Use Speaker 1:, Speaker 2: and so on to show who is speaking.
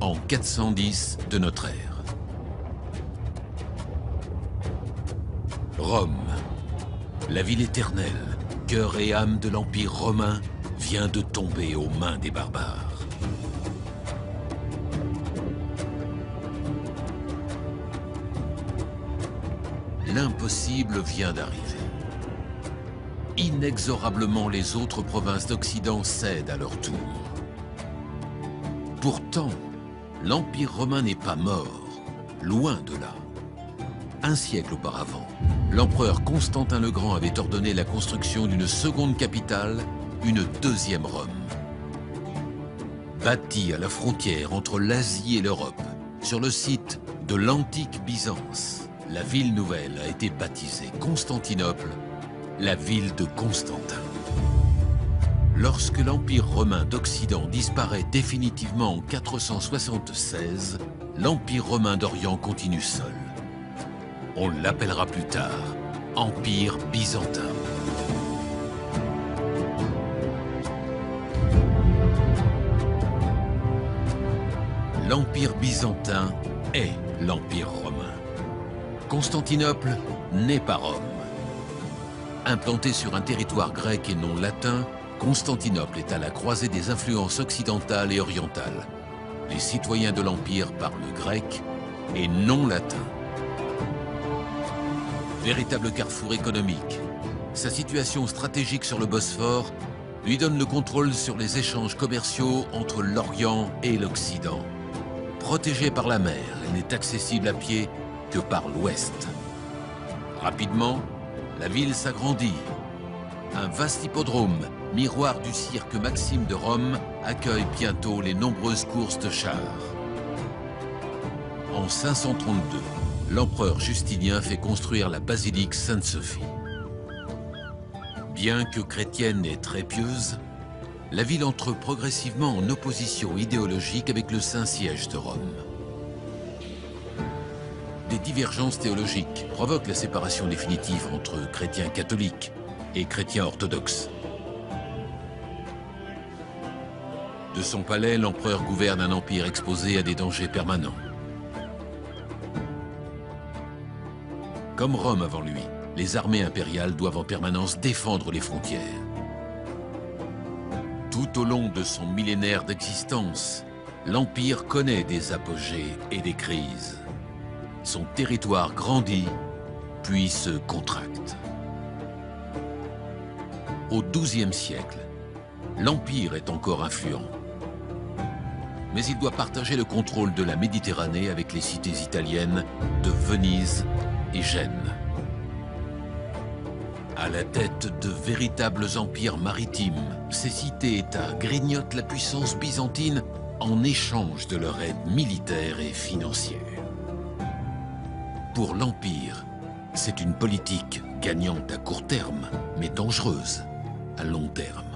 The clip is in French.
Speaker 1: en 410 de notre ère. Rome, la ville éternelle, cœur et âme de l'Empire romain, vient de tomber aux mains des barbares. L'impossible vient d'arriver. Inexorablement, les autres provinces d'Occident cèdent à leur tour. Pourtant, l'Empire romain n'est pas mort, loin de là. Un siècle auparavant, l'empereur Constantin le Grand avait ordonné la construction d'une seconde capitale, une deuxième Rome. Bâtie à la frontière entre l'Asie et l'Europe, sur le site de l'antique Byzance, la ville nouvelle a été baptisée Constantinople, la ville de Constantin. Lorsque l'Empire romain d'Occident disparaît définitivement en 476, l'Empire romain d'Orient continue seul. On l'appellera plus tard Empire byzantin. L'Empire byzantin est l'Empire romain. Constantinople n'est pas Rome. Implantée sur un territoire grec et non latin, Constantinople est à la croisée des influences occidentales et orientales. Les citoyens de l'Empire parlent grec et non latin. Véritable carrefour économique, sa situation stratégique sur le Bosphore lui donne le contrôle sur les échanges commerciaux entre l'Orient et l'Occident. Protégée par la mer, elle n'est accessible à pied que par l'ouest. Rapidement, la ville s'agrandit. Un vaste hippodrome, miroir du cirque Maxime de Rome, accueille bientôt les nombreuses courses de chars. En 532, l'empereur Justinien fait construire la basilique Sainte-Sophie. Bien que chrétienne et très pieuse, la ville entre progressivement en opposition idéologique avec le Saint-Siège de Rome. Des divergences théologiques provoquent la séparation définitive entre chrétiens catholiques et chrétiens orthodoxes. De son palais, l'empereur gouverne un empire exposé à des dangers permanents. Comme Rome avant lui, les armées impériales doivent en permanence défendre les frontières. Tout au long de son millénaire d'existence, l'Empire connaît des apogées et des crises. Son territoire grandit, puis se contracte. Au XIIe siècle, l'Empire est encore influent. Mais il doit partager le contrôle de la Méditerranée avec les cités italiennes de Venise et Gênes. À la tête de véritables empires maritimes, ces cités-États grignotent la puissance byzantine en échange de leur aide militaire et financière. Pour l'Empire, c'est une politique gagnante à court terme, mais dangereuse à long terme.